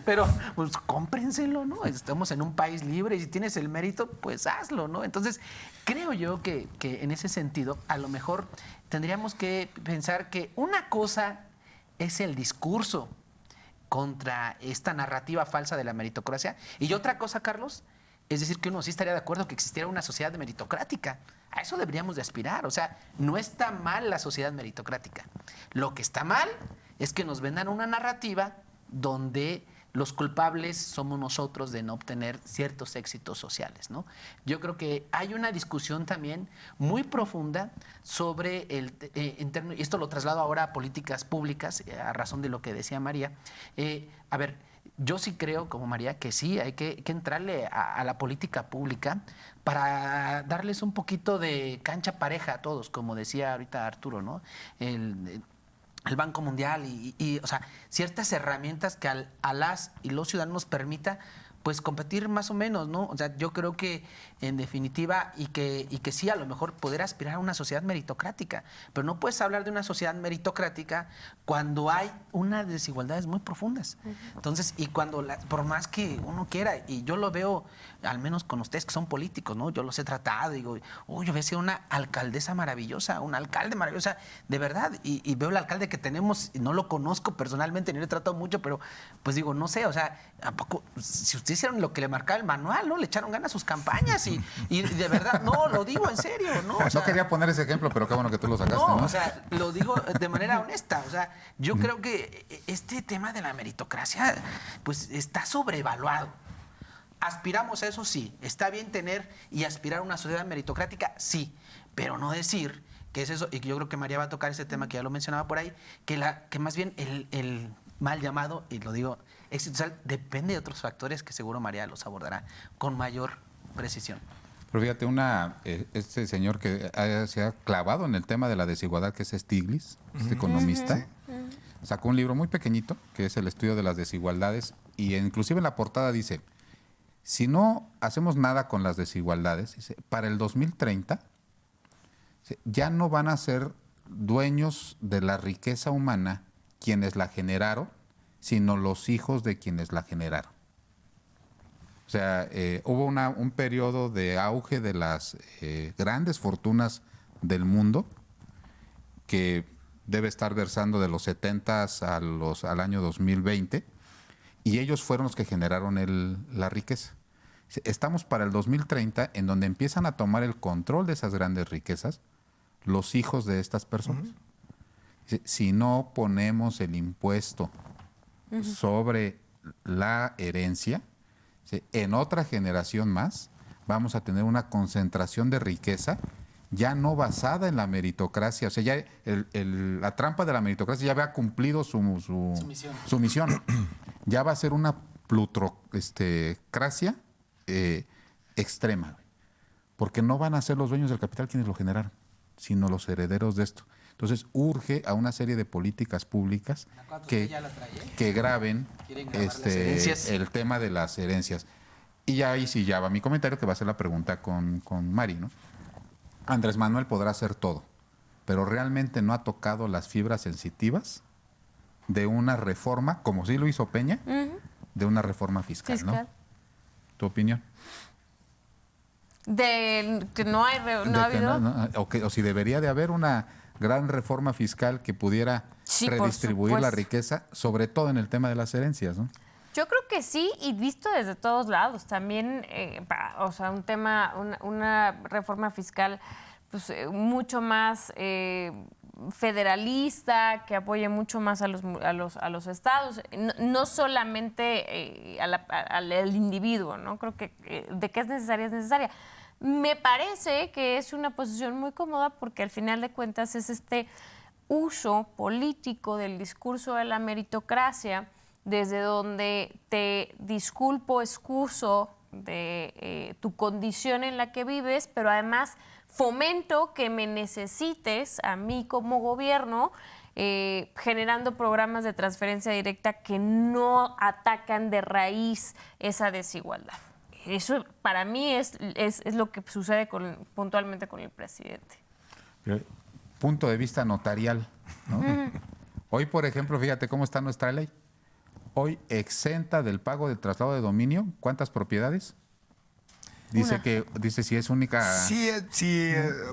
pero pues cómprenselo, ¿no? Estamos en un país libre y si tienes el mérito, pues hazlo, ¿no? Entonces, creo yo que en ese sentido, a lo mejor tendríamos que pensar que una cosa es el discurso contra esta narrativa falsa de la meritocracia, y otra cosa, Carlos, es decir, que uno sí estaría de acuerdo que existiera una sociedad meritocrática. A eso deberíamos de aspirar. O sea, no está mal la sociedad meritocrática. Lo que está mal es que nos vendan una narrativa donde los culpables somos nosotros de no obtener ciertos éxitos sociales, ¿no? Yo creo que hay una discusión también muy profunda sobre y esto lo traslado ahora a políticas públicas, a razón de lo que decía María. A ver, yo sí creo, como María, que sí, hay que entrarle a la política pública para darles un poquito de cancha pareja a todos, como decía ahorita Arturo, ¿no? El Banco Mundial y o sea, ciertas herramientas que a las y los ciudadanos permita pues competir más o menos, ¿no? O sea, yo creo que en definitiva y que sí, a lo mejor poder aspirar a una sociedad meritocrática, pero no puedes hablar de una sociedad meritocrática cuando hay unas desigualdades muy profundas. Entonces, y cuando por más que uno quiera, y yo lo veo al menos con ustedes que son políticos, ¿no? Yo los he tratado, digo, yo voy a ser una alcaldesa maravillosa, un alcalde maravillosa, de verdad, y veo el alcalde que tenemos, y no lo conozco personalmente, ni lo he tratado mucho, pero pues digo, no sé, o sea, ¿a poco, si ustedes hicieron lo que le marcaba el manual, ¿no? Le echaron ganas a sus campañas y de verdad, no, lo digo en serio, ¿no? O sea, no quería poner ese ejemplo, pero qué bueno que tú lo sacaste, ¿no? O sea, lo digo de manera honesta, o sea, yo creo que este tema de la meritocracia, pues está sobrevaluado. ¿Aspiramos a eso? Sí. ¿Está bien tener y aspirar a una sociedad meritocrática? Sí. Pero no decir que es eso, y yo creo que María va a tocar ese tema que ya lo mencionaba por ahí, que más bien el mal llamado, y lo digo, éxito social, depende de otros factores que seguro María los abordará con mayor precisión. Pero fíjate, este señor que se ha clavado en el tema de la desigualdad, que es Stiglitz, este economista, sacó un libro muy pequeñito, que es El estudio de las desigualdades, y inclusive en la portada dice, si no hacemos nada con las desigualdades, dice, para el 2030 ya no van a ser dueños de la riqueza humana quienes la generaron, sino los hijos de quienes la generaron. O sea, hubo un periodo de auge de las grandes fortunas del mundo que debe estar versando de los 70s al año 2020, y ellos fueron los que generaron la riqueza. Estamos para el 2030 en donde empiezan a tomar el control de esas grandes riquezas los hijos de estas personas. Si no ponemos el impuesto sobre la herencia, en otra generación más vamos a tener una concentración de riqueza ya no basada en la meritocracia. O sea, ya la trampa de la meritocracia ya había cumplido su misión. Ya va a ser una plutocracia extrema, porque no van a ser los dueños del capital quienes lo generaron, sino los herederos de esto. Entonces urge a una serie de políticas públicas que graben el tema de las herencias. Y ya ahí sí ya va mi comentario, que va a ser la pregunta con Mari, ¿no? Andrés Manuel podrá hacer todo, pero realmente no ha tocado las fibras sensitivas de una reforma, como sí lo hizo Peña, de una reforma fiscal, ¿no? ¿Tu opinión? De que no hay, no ha habido. O si debería de haber una gran reforma fiscal que pudiera Sí, por redistribuir la supuesto. riqueza, sobre todo en el tema de las herencias, ¿no? Yo creo que sí, y visto desde todos lados. También, o sea, un tema, una reforma fiscal pues, mucho más federalista, que apoye mucho más a los estados, no solamente al individuo, ¿no? Creo que de que es necesaria. Me parece que es una posición muy cómoda porque al final de cuentas es este uso político del discurso de la meritocracia, desde donde te disculpo, excuso de tu condición en la que vives, pero además fomento que me necesites a mí como gobierno, generando programas de transferencia directa que no atacan de raíz esa desigualdad. Eso para mí es lo que sucede puntualmente con el presidente. Punto de vista notarial, ¿no? Hoy, por ejemplo, fíjate cómo está nuestra ley. Hoy exenta del pago del traslado de dominio, ¿cuántas propiedades? Dice si es única. Sí,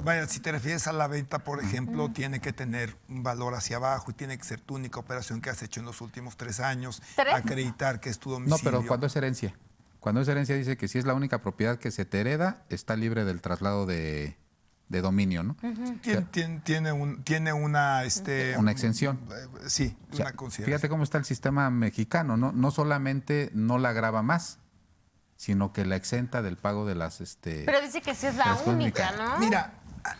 vaya, si te refieres a la venta, por ejemplo, tiene que tener un valor hacia abajo y tiene que ser tu única operación que has hecho en los últimos 3 años. ¿3? Acreditar que es tu domicilio. No, pero cuando es herencia. Cuando es herencia dice que si es la única propiedad que se te hereda, está libre del traslado de dominio, ¿no? Tiene una una exención. Sí, O sea, una consideración. fíjate cómo está el sistema mexicano, ¿no? No solamente no la grava más, sino que la exenta del pago de las Pero dice que sí es la las cosas única, únicas. ¿no? Mira,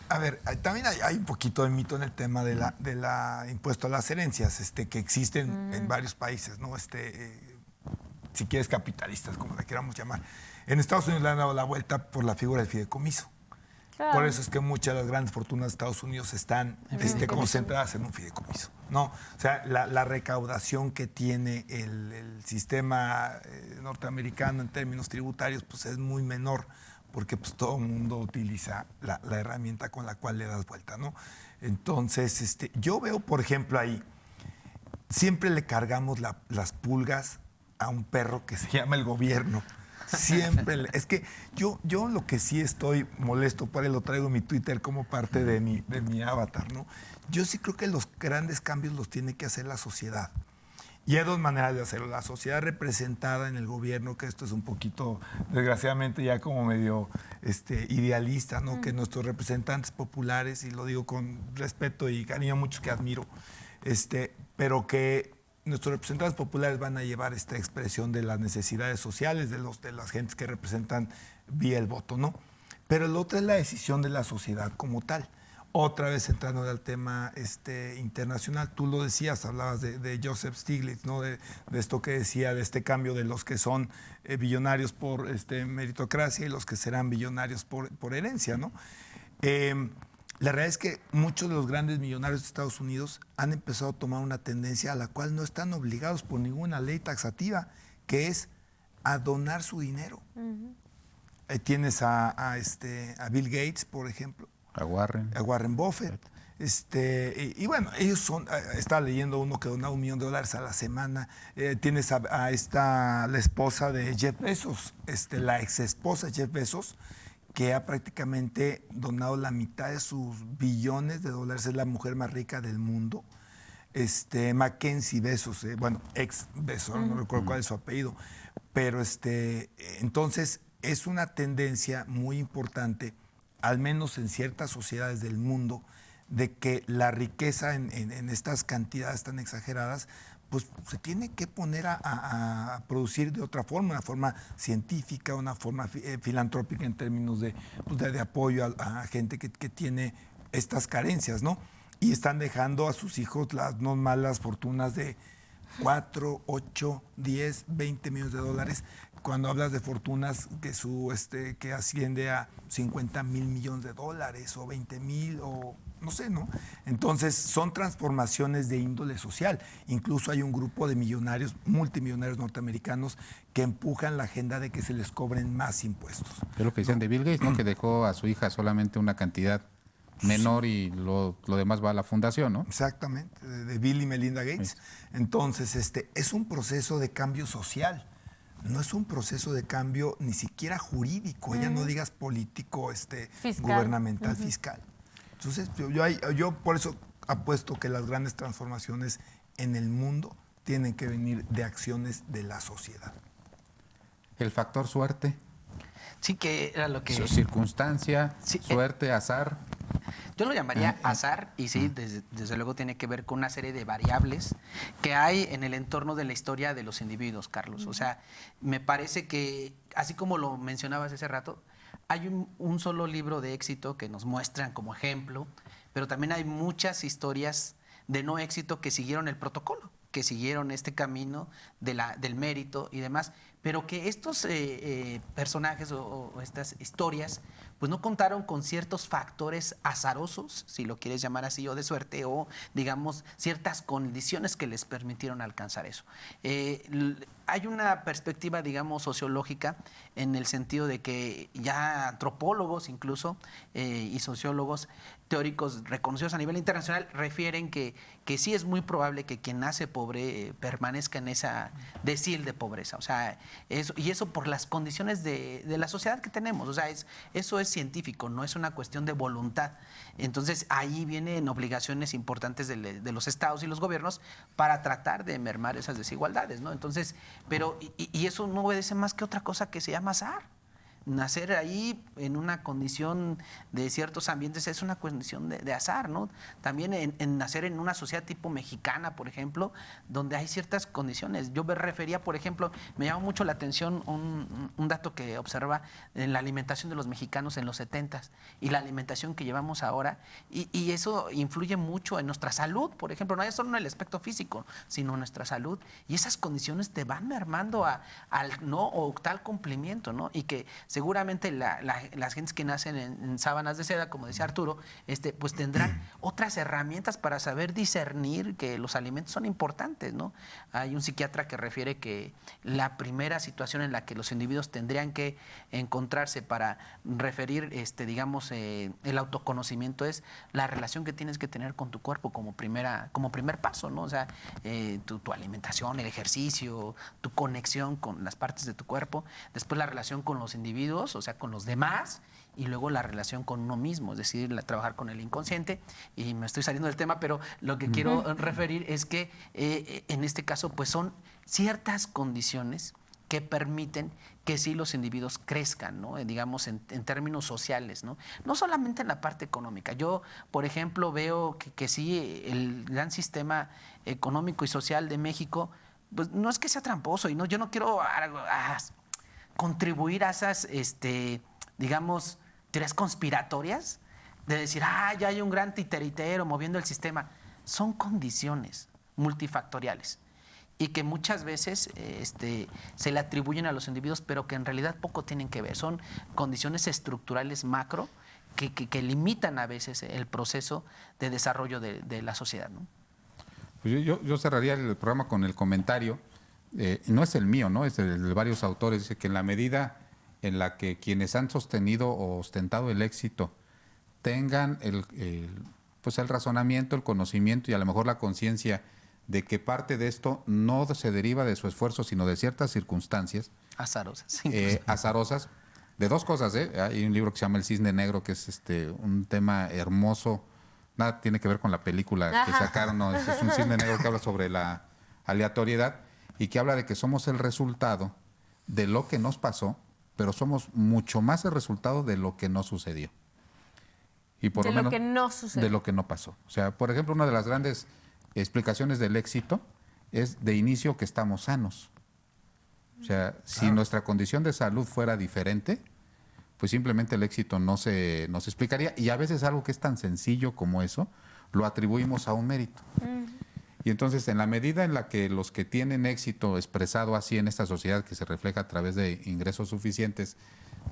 a ver, también hay un poquito de mito en el tema de la impuesto a las herencias, que existen en varios países, ¿no? Si quieres capitalistas, como le queramos llamar. En Estados Unidos le han dado la vuelta por la figura del fideicomiso. Claro. Por eso es que muchas de las grandes fortunas de Estados Unidos están concentradas en un fideicomiso, ¿no? O sea, la recaudación que tiene el sistema norteamericano en términos tributarios pues es muy menor, porque pues todo el mundo utiliza la herramienta con la cual le das vuelta, ¿no? Entonces, yo veo, por ejemplo, ahí, siempre le cargamos las pulgas a un perro que se llama el gobierno. Siempre. Es que yo lo que sí estoy molesto por él, lo traigo en mi Twitter como parte de mi avatar, ¿no? Yo sí creo que los grandes cambios los tiene que hacer la sociedad. Y hay 2 maneras de hacerlo. La sociedad representada en el gobierno, que esto es un poquito, desgraciadamente, ya como medio idealista, ¿no? Que nuestros representantes populares, y lo digo con respeto y cariño a muchos que admiro, pero que nuestros representantes populares van a llevar esta expresión de las necesidades sociales de las gentes que representan vía el voto, ¿no? Pero el otro es la decisión de la sociedad como tal. Otra vez entrando al tema internacional, tú lo decías, hablabas de Joseph Stiglitz, ¿no? De esto que decía, de este cambio de los que son billonarios por meritocracia y los que serán billonarios por herencia, ¿no? La realidad es que muchos de los grandes millonarios de Estados Unidos han empezado a tomar una tendencia a la cual no están obligados por ninguna ley taxativa, que es a donar su dinero. Tienes a Bill Gates, por ejemplo. A Warren Buffett. Y bueno, ellos estaba leyendo uno que donaba $1 millón a la semana. Tienes a la esposa de Jeff Bezos, la ex esposa de Jeff Bezos, que ha prácticamente donado la mitad de sus billones de dólares, es la mujer más rica del mundo. Mackenzie Bezos, bueno, ex Bezos, no recuerdo cuál es su apellido, pero entonces es una tendencia muy importante, al menos en ciertas sociedades del mundo, de que la riqueza en estas cantidades tan exageradas pues se tiene que poner a producir de otra forma, una forma científica, una forma filantrópica en términos de apoyo a gente que tiene estas carencias, ¿no? Y están dejando a sus hijos las no malas fortunas de 4, 8, 10, 20 millones de dólares. Cuando hablas de fortunas que asciende a 50 mil millones de dólares o 20 mil o no sé, ¿no? Entonces son transformaciones de índole social. Incluso hay un grupo de millonarios, multimillonarios norteamericanos que empujan la agenda de que se les cobren más impuestos. Es lo que decían de Bill Gates, ¿no? Que dejó a su hija solamente una cantidad menor y lo demás va a la fundación, ¿no? Exactamente, de Bill y Melinda Gates. Entonces, es un proceso de cambio social, no es un proceso de cambio ni siquiera jurídico, ya no digas político, Fiscal. gubernamental, fiscal. Entonces, yo por eso apuesto que las grandes transformaciones en el mundo tienen que venir de acciones de la sociedad. El factor suerte, Sí, que era lo que... circunstancia, Sí, suerte, azar. Yo lo llamaría azar y sí, desde luego tiene que ver con una serie de variables que hay en el entorno de la historia de los individuos, Carlos. O sea, me parece que, así como lo mencionabas hace rato, hay un solo libro de éxito que nos muestran como ejemplo, pero también hay muchas historias de no éxito que siguieron el protocolo, que siguieron este camino del mérito y demás, pero que estos personajes o estas historias pues no contaron con ciertos factores azarosos, si lo quieres llamar así, o de suerte, o digamos ciertas condiciones que les permitieron alcanzar eso. Hay una perspectiva, digamos, sociológica en el sentido de que ya antropólogos incluso y sociólogos teóricos reconocidos a nivel internacional refieren que sí es muy probable que quien nace pobre permanezca en esa decil de pobreza. O sea, eso por las condiciones de la sociedad que tenemos. O sea, eso es científico, no es una cuestión de voluntad. Entonces, ahí vienen obligaciones importantes de los estados y los gobiernos para tratar de mermar esas desigualdades, ¿no? Entonces, pero, y eso no obedece más que otra cosa que se llama azar. Nacer ahí en una condición de ciertos ambientes es una condición de azar, ¿no? También en nacer en una sociedad tipo mexicana, por ejemplo, donde hay ciertas condiciones. Yo me refería, por ejemplo, me llama mucho la atención un dato que observa en la alimentación de los mexicanos en los 70s y la alimentación que llevamos ahora, y eso influye mucho en nuestra salud, por ejemplo, no es solo en el aspecto físico, sino en nuestra salud, y esas condiciones te van mermando al no o tal cumplimiento, ¿no? Y que seguramente las gentes que nacen en sábanas de seda, como decía Arturo, pues tendrán otras herramientas para saber discernir que los alimentos son importantes, ¿no? Hay un psiquiatra que refiere que la primera situación en la que los individuos tendrían que encontrarse para referir, digamos, el autoconocimiento es la relación que tienes que tener con tu cuerpo como primer paso, ¿no? O sea, tu alimentación, el ejercicio, tu conexión con las partes de tu cuerpo, después la relación con los individuos, o sea, con los demás, y luego la relación con uno mismo, es decir, trabajar con el inconsciente. Y me estoy saliendo del tema, pero lo que quiero referir es que en este caso pues son ciertas condiciones que permiten que sí los individuos crezcan, ¿no? Digamos, en términos sociales, ¿no? No solamente en la parte económica. Yo, por ejemplo, veo que sí, el gran sistema económico y social de México, pues no es que sea tramposo, y no, yo no quiero contribuir a esas, digamos, teorías conspiratorias de decir, ya hay un gran titeritero moviendo el sistema. Son condiciones multifactoriales y que muchas veces se le atribuyen a los individuos, pero que en realidad poco tienen que ver. Son condiciones estructurales macro que limitan a veces el proceso de desarrollo de la sociedad, ¿no? Pues yo cerraría el programa con el comentario. No es el mío, ¿no? Es el de varios autores. Dice que en la medida en la que quienes han sostenido o ostentado el éxito tengan pues el razonamiento, el conocimiento y a lo mejor la conciencia de que parte de esto no se deriva de su esfuerzo, sino de ciertas circunstancias azarosas, azarosas, de dos cosas. Hay un libro que se llama El Cisne Negro, que es un tema hermoso. Nada tiene que ver con la película que sacaron, no, es un cisne negro que habla sobre la aleatoriedad y que habla de que somos el resultado de lo que nos pasó, pero somos mucho más el resultado de lo que no sucedió. Y por de lo lo menos, que no sucedió. de lo que no pasó. O sea, por ejemplo, una de las grandes explicaciones del éxito es de inicio que estamos sanos. O sea, si nuestra condición de salud fuera diferente, pues simplemente el éxito no se explicaría. Y a veces algo que es tan sencillo como eso, lo atribuimos a un mérito. Y entonces, en la medida en la que los que tienen éxito expresado así en esta sociedad, que se refleja a través de ingresos suficientes,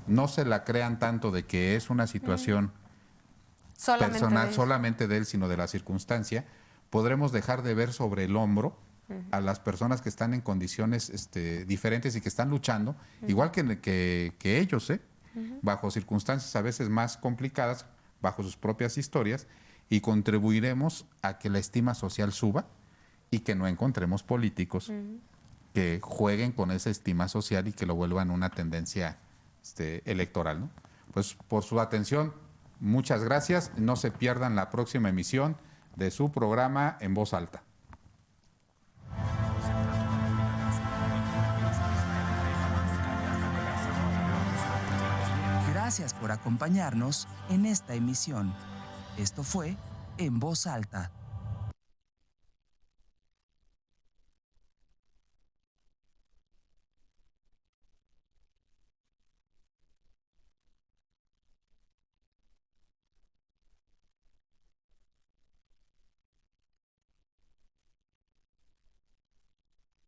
no se la crean tanto de que es una situación personal solamente de él, sino de la circunstancia, podremos dejar de ver sobre el hombro a las personas que están en condiciones diferentes y que están luchando, igual que ellos, bajo circunstancias a veces más complicadas, bajo sus propias historias, y contribuiremos a que la estima social suba y que no encontremos políticos que jueguen con esa estima social y que lo vuelvan una tendencia electoral, ¿no? Pues por su atención, muchas gracias. No se pierdan la próxima emisión de su programa En Voz Alta. Gracias por acompañarnos en esta emisión. Esto fue En Voz Alta,